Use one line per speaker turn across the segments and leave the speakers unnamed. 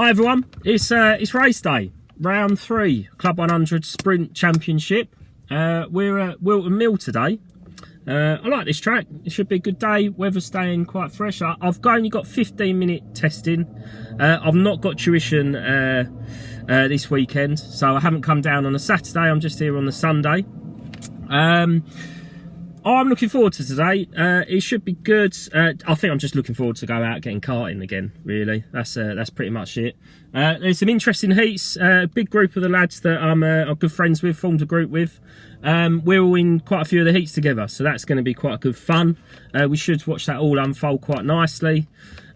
Hi everyone, it's race day, round 3, Club 100 Sprint Championship. We're at Whilton Mill today. I like this track, it should be a good day, weather's staying quite fresh. I've only got 15-minute testing. I've not got tuition this weekend, so I haven't come down on a Saturday, I'm just here on the Sunday. I'm looking forward to today. It should be good. I think I'm just looking forward to go out getting karting again, really. That's pretty much it. There's some interesting heats. A big group of the lads that I'm good friends with, formed a group with. We're all in quite a few of the heats together, so that's going to be quite good fun. We should watch that all unfold quite nicely.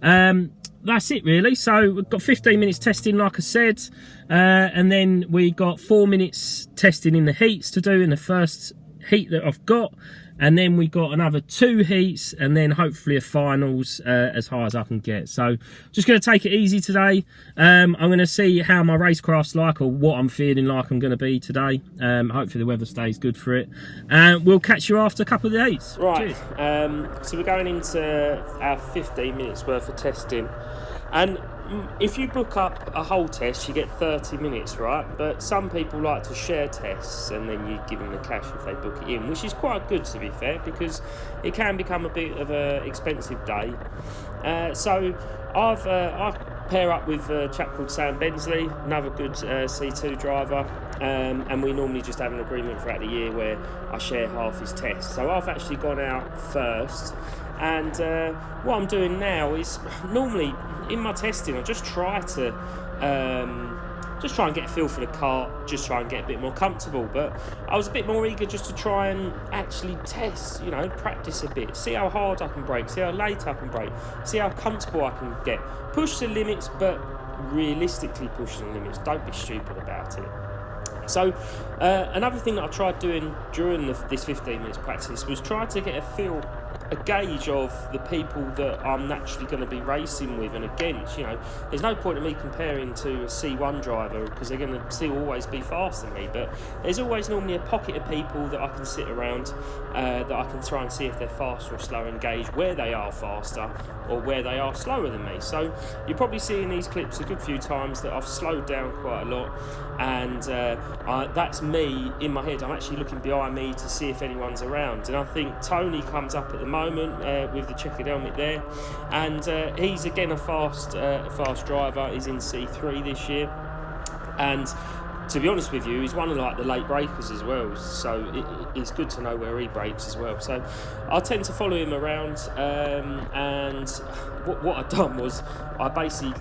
That's it really. So we've got 15 minutes testing, like I said, and then we got 4 minutes testing in the heats to do in the first heat that I've got. And then we got another 2 heats and then hopefully a finals as high as I can get. So just going to take it easy today. I'm going to see how my racecraft's like or what I'm feeling like I'm going to be today. Hopefully the weather stays good for it. And we'll catch you after a couple of the heats. Right, so we're going into our 15 minutes worth of testing. And if you book up a whole test, you get 30 minutes, right? But some people like to share tests and then you give them the cash if they book it in, which is quite good to be fair, because it can become a bit of an expensive day. So I pair up with a chap called Sam Bensley, another good C2 driver, and we normally just have an agreement throughout the year where I share half his tests. So I've actually gone out first, and what I'm doing now is normally in my testing I just try and get a feel for the car, just try and get a bit more comfortable. But I was a bit more eager just to try and actually test, you know, practice a bit, see how hard I can brake, see how late I can brake, see how comfortable I can get, push the limits, but realistically push the limits, don't be stupid about it. So another thing that I tried doing during this 15 minutes practice was try to get a gauge of the people that I'm naturally going to be racing with and against. You know, there's no point in me comparing to a C1 driver because they're going to still always be faster than me, but there's always normally a pocket of people that I can sit around that I can try and see if they're faster or slower and gauge where they are faster or where they are slower than me. So you're probably seeing these clips a good few times that I've slowed down quite a lot, and that's me in my head. I'm actually looking behind me to see if anyone's around, and I think Tony comes up at the moment with the checkered helmet there, and he's again a fast driver. He's in C3 this year, and to be honest with you, he's one of like the late breakers as well, so it's good to know where he breaks as well. So I tend to follow him around, and what I've done was I basically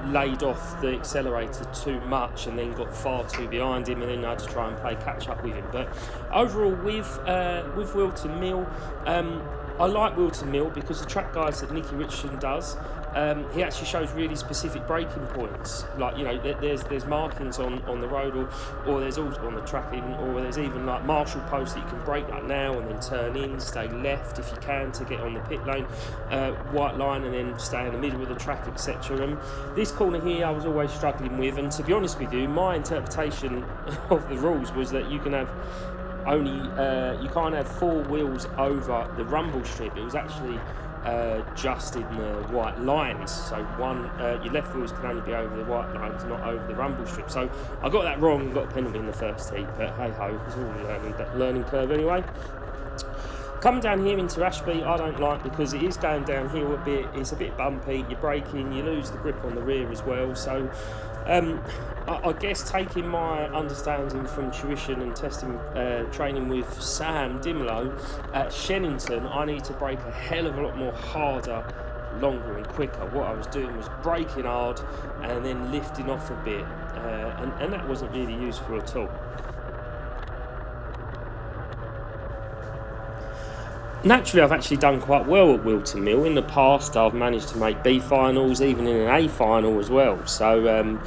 laid off the accelerator too much and then got far too behind him, and then I had to try and play catch up with him. But overall with Whilton Mill, I like Whilton Mill because the track guides that Nicky Richardson does, he actually shows really specific braking points. Like, you know, there's markings on the road, or there's also on the track even, or there's even like marshal posts that you can brake like now and then turn in, stay left if you can to get on the pit lane, white line, and then stay in the middle of the track, etc. And this corner here I was always struggling with, and to be honest with you, my interpretation of the rules was that you can have you can't have 4 wheels over the rumble strip. It was actually just in the white lines, so your left wheels can only be over the white lines, not over the rumble strip. So I got that wrong and got a penalty in the first heat, but hey ho, it's all a learning curve anyway. Coming down here into Ashby I don't like because it is going downhill a bit, it's a bit bumpy, you're braking, you lose the grip on the rear as well. So I guess taking my understanding from tuition and testing training with Sam Dimlow at Shennington, I need to brake a hell of a lot more harder, longer and quicker. What I was doing was braking hard and then lifting off a bit, and that wasn't really useful at all. Naturally, I've actually done quite well at Whilton Mill. In the past, I've managed to make B finals, even in an A final as well. So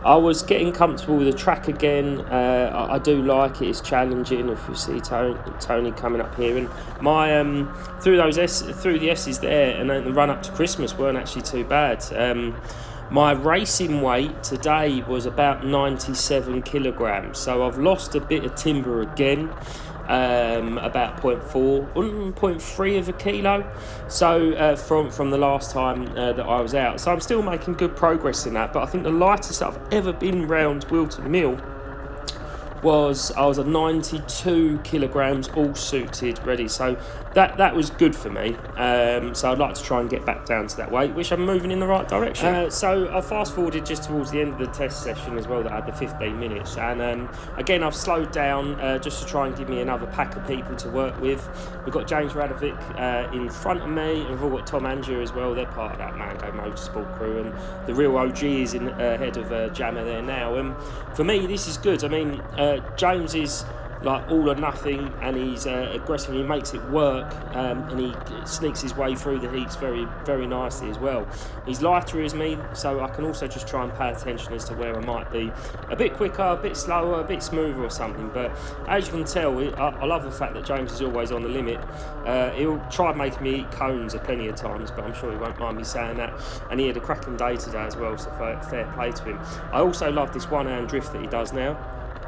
I was getting comfortable with the track again. I do like it. It's challenging. If you see Tony coming up here, and my through the S's there, and then the run up to Christmas weren't actually too bad. My racing weight today was about 97 kilograms, so I've lost a bit of timber again. about 0.3 of a kilo. So from the last time that I was out, so I'm still making good progress in that. But I think the lightest I've ever been round Whilton Mill I was at 92 kilograms, all suited, ready. So that was good for me. So I'd like to try and get back down to that weight, which I'm moving in the right direction. So I fast forwarded just towards the end of the test session as well, that had the 15 minutes. And again, I've slowed down just to try and give me another pack of people to work with. We've got James Radovic in front of me, and we've all got Tom Andrew as well. They're part of that Mango Motorsport crew, and the real OG is in ahead of Jammer there now. And for me, this is good. I mean, James is like all or nothing, and he's aggressive. He makes it work, and he sneaks his way through the heats very, very nicely as well. He's lighter as me, so I can also just try and pay attention as to where I might be a bit quicker, a bit slower, a bit smoother or something. But as you can tell, I love the fact that James is always on the limit. He'll try making me eat cones plenty of times, but I'm sure he won't mind me saying that. And he had a cracking day today as well, so fair play to him. I also love this one-hand drift that he does now,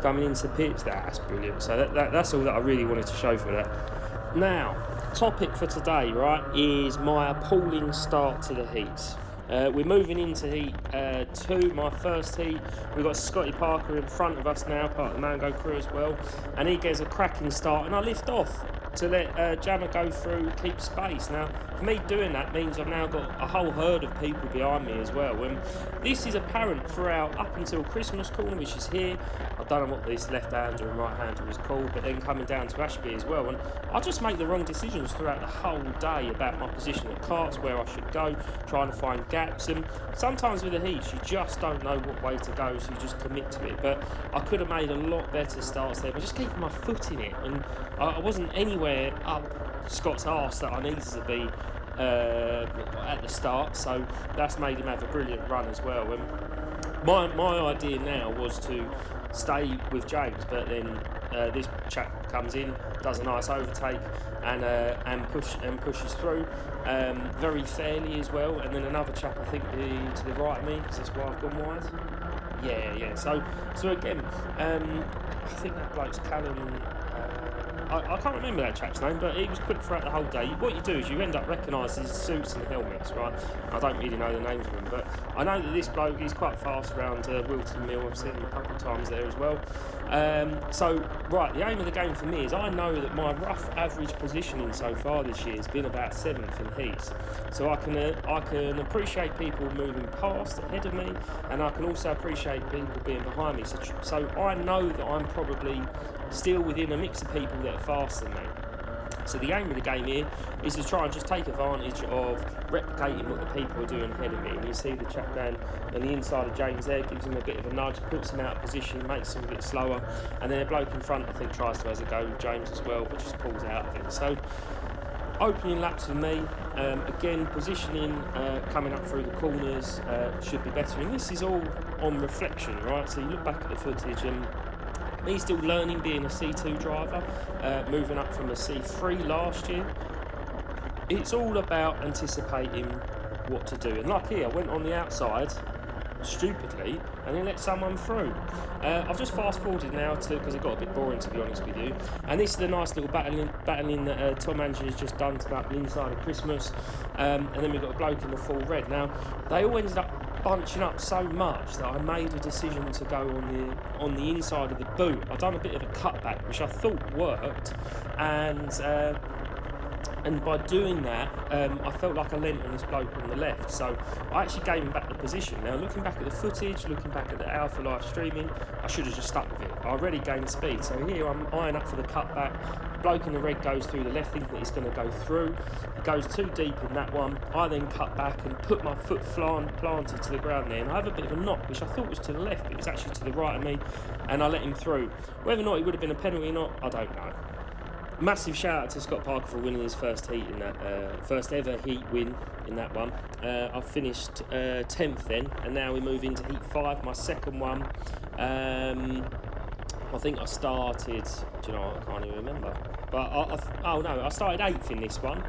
coming into pits. That's brilliant. So that's all that I really wanted to show for that. Now, topic for today, right, is my appalling start to the heats. We're moving into heat 2, my first heat. We've got Scotty Parker in front of us now, part of the Mango crew as well, and he gets a cracking start, and I lift off to let Jammer go through, keep space. Now, for me, doing that means I've now got a whole herd of people behind me as well. And this is apparent throughout up until Christmas corner, which is here. I don't know what this left-hander and right-hander is called, but then coming down to Ashby as well. And I just make the wrong decisions throughout the whole day about my position at carts, where I should go, trying to find gaps. And sometimes with the heats, you just don't know what way to go, so you just commit to it. But I could have made a lot better starts there, but just keeping my foot in it. And I wasn't anywhere up Scott's arse that I needed to be at the start, so that's made him have a brilliant run as well. And my idea now was to stay with James, but then this chap comes in, does a nice overtake, and pushes through very fairly as well. And then another chap, I think, to the right of me, because that's why I've gone wide. Yeah. So again, I think that bloke's Callum. I can't remember that chap's name, but he was quick throughout the whole day. What you do is you end up recognising his suits and helmets, right? I don't really know the names of them, but I know that this bloke is quite fast around Whilton Mill. I've seen him a couple of times there as well. So, right, the aim of the game for me is I know that my rough average positioning so far this year has been about 7th in heats. So I can appreciate people moving past ahead of me, and I can also appreciate people being behind me. So I know that I'm probably still within a mix of people that are faster than me. So the aim of the game here is to try and just take advantage of replicating what the people are doing ahead of me. And you see the chap going on the inside of James there, gives him a bit of a nudge, puts him out of position, makes him a bit slower. And then a bloke in front, I think, tries to have a go with James as well, but just pulls out of it. So opening laps for me, again, positioning coming up through the corners should be better. And this is all on reflection, right? So you look back at the footage, and me still learning being a C2 driver, moving up from a C3 last year. It's all about anticipating what to do. And like here, I went on the outside stupidly and then let someone through. I've just fast forwarded now because it got a bit boring, to be honest with you. And this is the nice little battling that Tom Andrew has just done to about the inside of Christmas. And then we've got a bloke in the full red. Now, they all ended up bunching up so much that I made a decision to go on the inside of the boot. I've done a bit of a cutback, which I thought worked, and by doing that, I felt like I lent on this bloke on the left, so I actually gave him back the position. Now, looking back at the footage, looking back at the Alpha live streaming, I should have just stuck with it. I already gained speed, so here I'm eyeing up for the cutback. The bloke in the red goes through the left, thinking that he's going to go through. He goes too deep in that one. I then cut back and put my foot planted to the ground there, and I have a bit of a knock, which I thought was to the left, but it was actually to the right of me, and I let him through. Whether or not it would have been a penalty or not, I don't know. Massive shout out to Scott Parker for winning his first heat in that first ever heat win in that one. I finished 10th then, and now we move into heat 5, my second one. I think I started, do you know what, I can't even remember. But I started 8th in this one,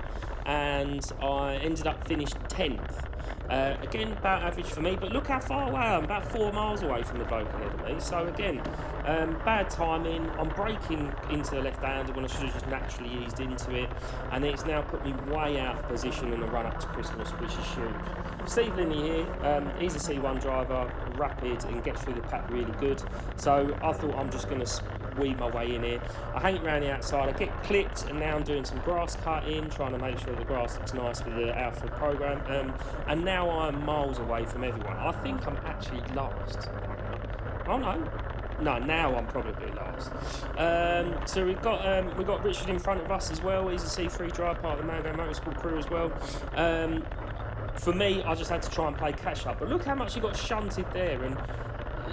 and I ended up finished 10th. Again, about average for me, but look how far away I am, about 4 miles away from the bloke ahead of me. So again, Bad timing. I'm braking into the left-hander when I should have just naturally eased into it, and it's now put me way out of position in the run-up to Christmas, which is huge. Steve Linney here. He's a C1 driver, rapid, and gets through the pack really good. So I thought I'm just going to weave my way in here. I hang it around the outside, I get clipped, and now I'm doing some grass cutting, trying to make sure the grass looks nice for the Alpha program, and now I'm miles away from everyone. I think I'm actually last. Oh no, now I'm probably last. So we've got Richard in front of us as well. He's a C3 driver, part of the Mango Motorsport crew as well. For me, I just had to try and play catch up, but look how much he got shunted there, and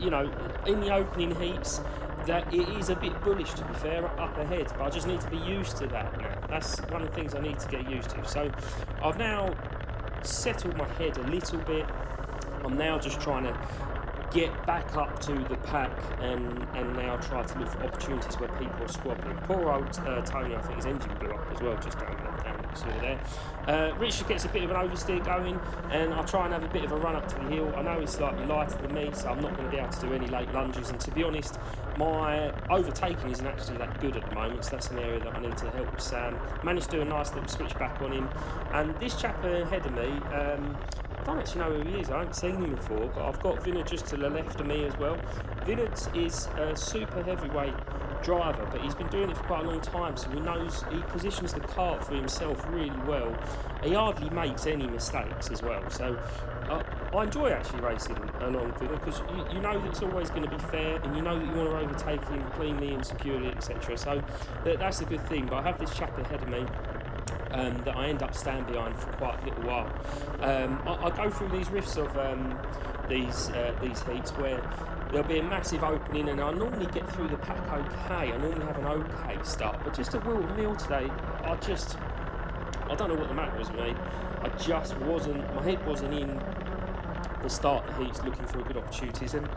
you know, in the opening heats, that it is a bit bullish, to be fair, up ahead, but I just need to be used to that now. That's one of the things I need to get used to. So I've now settled my head a little bit. I'm now just trying to get back up to the pack and now try to look for opportunities where people are squabbling. Poor old Tony, I think his engine blew up as well, just down there. Richard gets a bit of an oversteer going, and I'll try and have a bit of a run up to the hill. I know he's slightly lighter than me, so I'm not going to be able to do any late lunges, and to be honest, my overtaking isn't actually that good at the moment, so that's an area that I need to help with Sam. Managed to do a nice little switch back on him, and this chap ahead of me, I don't actually know who he is, I haven't seen him before, but I've got Vinod just to the left of me as well. Vinod is a super heavyweight driver, but he's been doing it for quite a long time, so he positions the kart for himself really well. He hardly makes any mistakes as well, so I enjoy actually racing along Vinod, because you know that it's always going to be fair, and you know that you want to overtake him cleanly and securely, etc. So that's a good thing. But I have this chap ahead of me that I end up standing behind for quite a little while. I go through these riffs of these heats where there'll be a massive opening, and I normally get through the pack okay. I normally have an okay start, but just at Whilton Mill today, I don't know what the matter was with me. My head wasn't in the start of the heats looking for good opportunities, and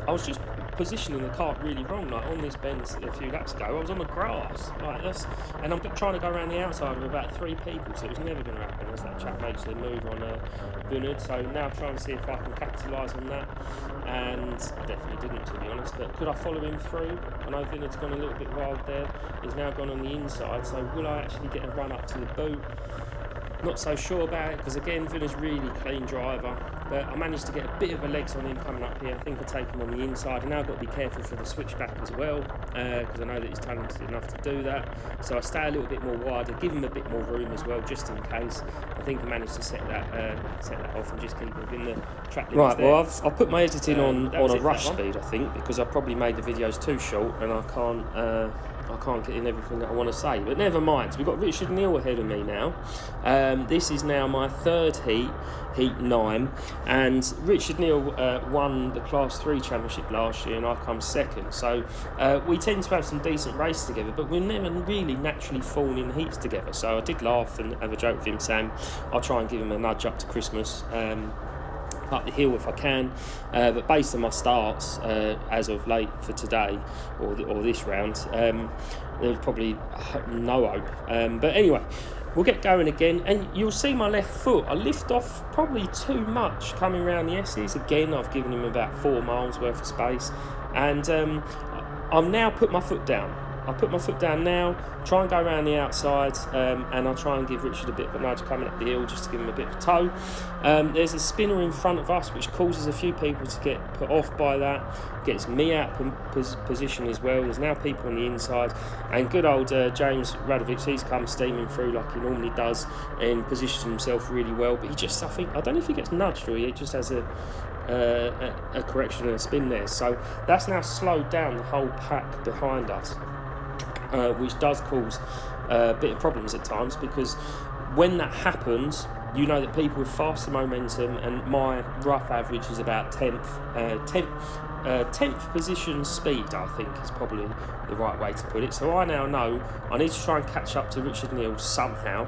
I was just positioning the kart really wrong. Like on this bend a few laps ago, I was on the grass like this, and I'm trying to go around the outside of about 3 people, so it was never going to happen as that chap makes the move on Vinod. So now trying to see if I can capitalise on that, and I definitely didn't, to be honest. But could I follow him through? I know Vinod's gone a little bit wild there. He's now gone on the inside, so will I actually get a run up to the boot? Not so sure about it, because again, Vinod's really clean driver, but I managed to get a bit of a legs on him coming up here. I think I take him on the inside, and now I've got to be careful for the switchback as well, because I know that he's talented enough to do that. So I stay a little bit more wider, give him a bit more room as well, just in case. I think I managed to set that off and just keep within the track limits. Right, well, I've put my editing on a rush speed, I think, because I probably made the videos too short, and I can't get in everything that I want to say, but never mind. We've got Richard Neal ahead of me now. This is now my third heat 9, and Richard Neal won the Class 3 Championship last year, and I come second. So we tend to have some decent races together, but we've never really naturally fallen in heats together. So I did laugh and have a joke with him, Sam. I'll try and give him a nudge up to Christmas. Up the hill if I can, but based on my starts as of late for today or this round, there's probably no hope. But anyway, we'll get going again, and you'll see my left foot. I lift off probably too much coming around the S's. Again, I've given him about 4 miles worth of space, and I've now put my foot down. I'll put my foot down now, try and go around the outside, and I'll try and give Richard a bit of a nudge coming up the hill just to give him a bit of a tow. There's a spinner in front of us which causes a few people to get put off by that, gets me out of position as well. There's now people on the inside, and good old James Radovic, he's come steaming through like he normally does and positions himself really well, but I don't know if he gets nudged or he just has a correction and a spin there. So that's now slowed down the whole pack behind us. Which does cause a bit of problems at times, because when that happens, you know that people with faster momentum, and my rough average is about 10th position speed, I think is probably the right way to put it. So I now know I need to try and catch up to Richard Neal somehow,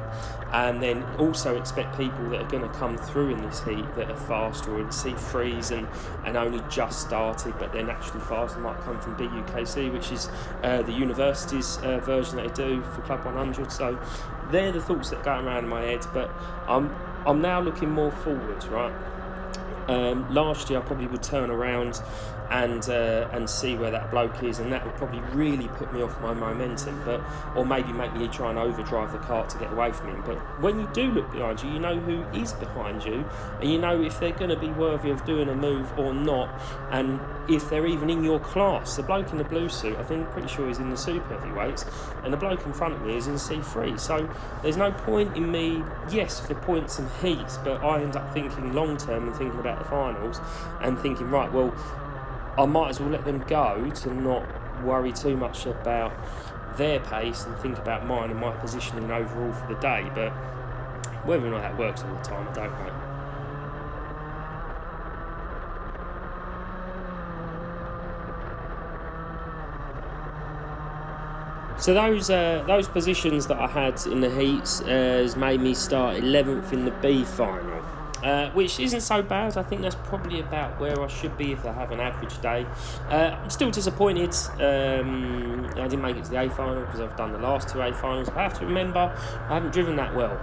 and then also expect people that are going to come through in this heat that are faster or in C3s and only just started, but they're naturally fast and might come from BUKC, which is the university's version that they do for Club 100. So they're the thoughts that go around in my head, but I'm now looking more forwards, right? Last year I probably would turn around and see where that bloke is, and that would probably really put me off my momentum, or maybe make me try and overdrive the cart to get away from him. But when you do look behind you, you know who is behind you, and you know if they're going to be worthy of doing a move or not, and if they're even in your class. The bloke in the blue suit, I think, pretty sure he's in the super heavyweights, and the bloke in front of me is in C3. So there's no point in me, yes, for points and heats, but I end up thinking long term and thinking about the finals and thinking, right, well, I might as well let them go to not worry too much about their pace and think about mine and my positioning overall for the day. But whether or not that works all the time, I don't know. So those positions that I had in the heats has made me start 11th in the B final, which isn't so bad. I think that's probably about where I should be if I have an average day. I'm still disappointed I didn't make it to the A final because I've done the last two A finals. But I have to remember I haven't driven that well.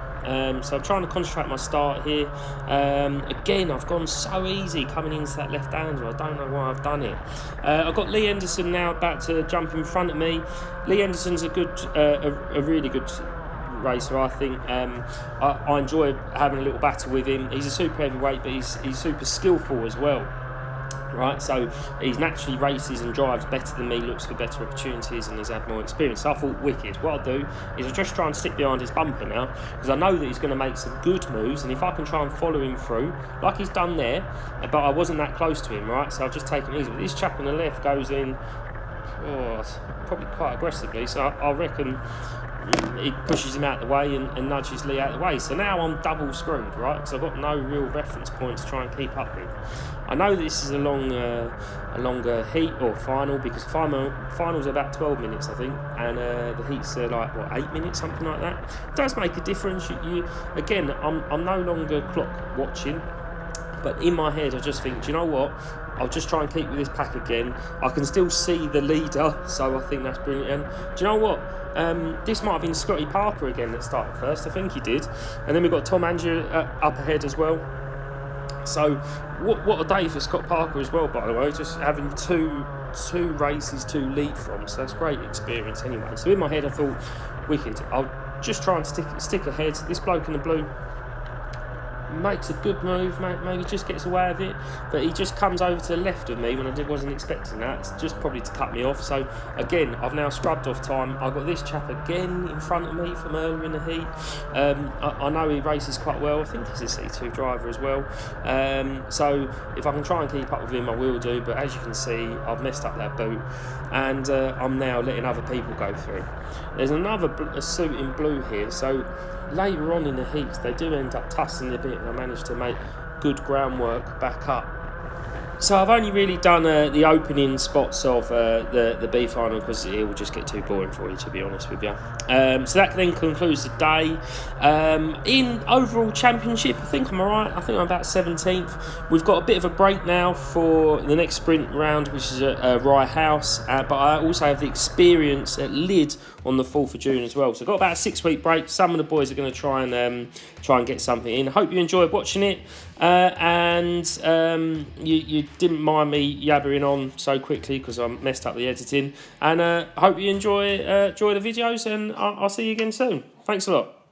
So I'm trying to concentrate my start here. Again, I've gone so easy coming into that left-hander. I don't know why I've done it. I've got Lee Henderson now about to jump in front of me. Lee Henderson's a really good racer, I think. I enjoy having a little battle with him. He's a super heavyweight, but he's super skillful as well. Right, so he naturally races and drives better than me, looks for better opportunities, and he's had more experience. So I thought, wicked. What I'll do is I'll just try and stick behind his bumper now, because I know that he's going to make some good moves, and if I can try and follow him through, like he's done there, but I wasn't that close to him, right? So I've just taken it easy. But this chap on the left goes in, probably quite aggressively, so I reckon he pushes him out the way and nudges Lee out the way. So now I'm double screwed, right? Because I've got no real reference point to try and keep up with. I know this is a longer heat or final, because finals are about 12 minutes, I think, and the heats are like 8 minutes, something like that. It does make a difference. Again, I'm no longer clock watching, but in my head I just think, do you know what? I'll just try and keep with this pack again. I can still see the leader, so I think that's brilliant. And do you know what? This might have been Scotty Parker again that started first. I think he did. And then we've got Tom Andrew up ahead as well. So what a day for Scott Parker as well, by the way. Just having two races to lead from. So that's great experience anyway. So in my head I thought, wicked. I'll just try and stick ahead. This bloke in the blue makes a good move, maybe just gets away with it, but he just comes over to the left of me when I wasn't expecting that. It's just probably to cut me off. So again, I've now scrubbed off time. I've got this chap again in front of me from earlier in the heat. I know he races quite well. I think he's a C2 driver as well. So if I can try and keep up with him, I will do. But as you can see, I've messed up that boot, and I'm now letting other people go through. There's another suit in blue here, so later on in the heats they do end up tussling a bit, and I managed to make good groundwork back up. So I've only really done the opening spots of the B final, because it will just get too boring for you, to be honest with you. So that then concludes the day. In overall championship, I think I'm alright. I think I'm about 17th. We've got a bit of a break now for the next sprint round, which is at Rye House. But I also have the experience at Lyd on the 4th of June as well. So I've got about a 6-week break. Some of the boys are going to try and get something in. I hope you enjoyed watching it. And you didn't mind me yabbering on so quickly because I messed up the editing. And I hope you enjoy the videos, and I'll see you again soon. Thanks a lot.